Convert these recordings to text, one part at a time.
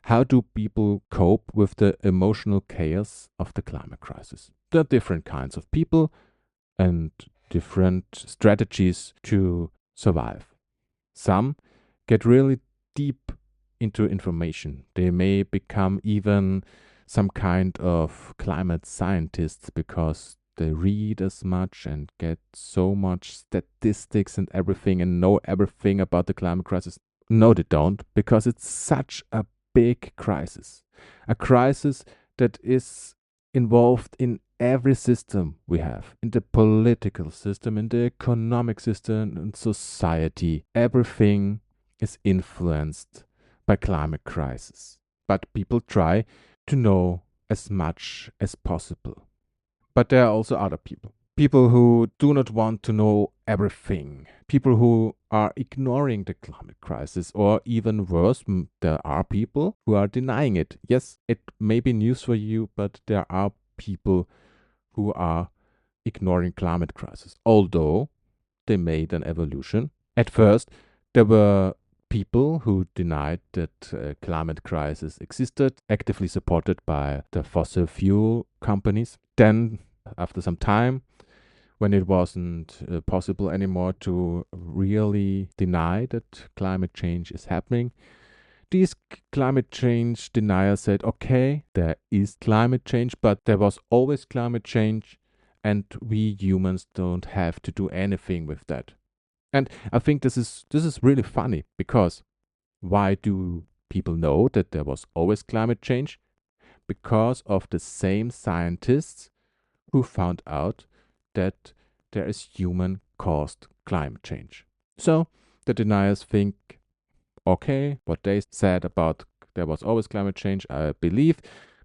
how do people cope with the emotional chaos of the climate crisis? There are different kinds of people and different strategies to survive. Some get really deep into information. They may become even some kind of climate scientists because they read as much and get so much statistics and everything and know everything about the climate crisis. No, they don't, because it's such a big crisis. A crisis that is involved in every system we have, in the political system, in the economic system, in society. Everything is influenced by climate crisis. But people try to know as much as possible. But there are also other people. People who do not want to know everything. People who are ignoring the climate crisis, or even worse, there are people who are denying it. Yes, it may be news for you, but there are people who are ignoring climate crisis, although they made an evolution. At first, there were people who denied that climate crisis existed, actively supported by the fossil fuel companies. Then, after some time, when it wasn't possible anymore to really deny that climate change is happening, these climate change deniers said, okay, there is climate change, but there was always climate change, and we humans don't have to do anything with that. And I think this is really funny, because why do people know that there was always climate change? Because of the same scientists who found out that there is human-caused climate change. So the deniers think, okay, what they said about there was always climate change, I believe,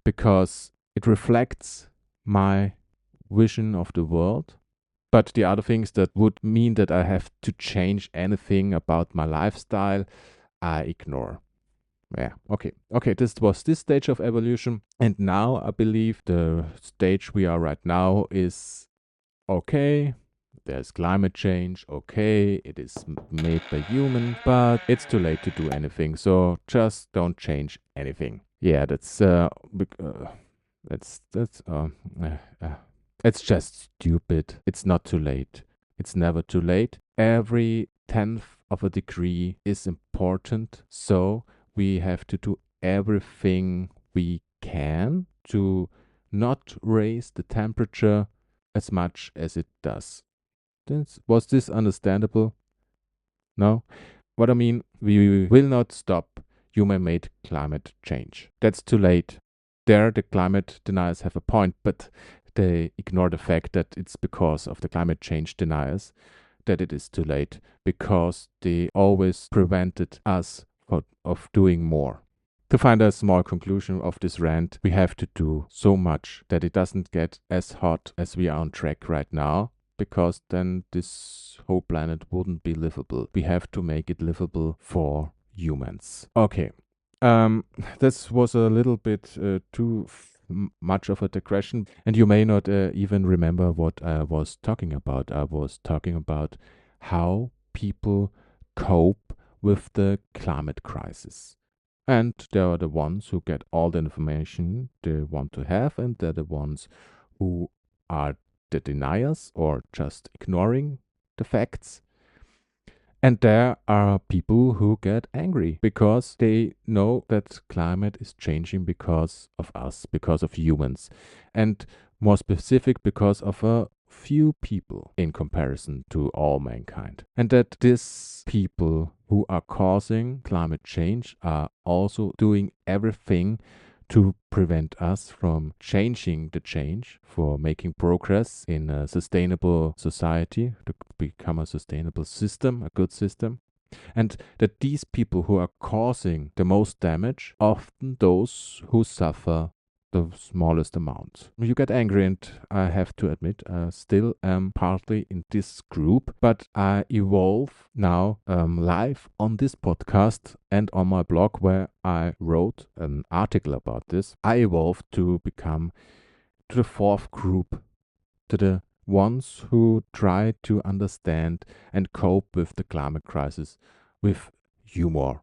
because it reflects my vision of the world. But the other things that would mean that I have to change anything about my lifestyle, I ignore. Yeah, okay, this was this stage of evolution. And now I believe the stage we are right now is, okay, there's climate change, okay, it is made by humans, but it's too late to do anything, so just don't change anything. Yeah, it's just stupid. It's not too late. It's never too late. Every tenth of a degree is important, so we have to do everything we can to not raise the temperature as much as it does. Was this understandable? No? What I mean, we will not stop human-made climate change. That's too late. There, the climate deniers have a point, but they ignore the fact that it's because of the climate change deniers that it is too late, because they always prevented us of doing more. To find a small conclusion of this rant, we have to do so much that it doesn't get as hot as we are on track right now, because then this whole planet wouldn't be livable. We have to make it livable for humans. Okay, this was a little bit too much of a digression, and you may not even remember what I was talking about. I was talking about how people cope with the climate crisis. And they are the ones who get all the information they want to have, and they're the ones who are the deniers or just ignoring the facts. And there are people who get angry because they know that climate is changing because of us, because of humans, and more specific, because of a few people in comparison to all mankind. And that these people who are causing climate change are also doing everything to prevent us from changing the change, for making progress in a sustainable society, to become a sustainable system, a good system. And that these people who are causing the most damage, often those who suffer the smallest amount. You get angry, and I have to admit, I still am partly in this group, but I evolve now live on this podcast and on my blog, where I wrote an article about this. I evolved to become to the fourth group, to the ones who try to understand and cope with the climate crisis with humor.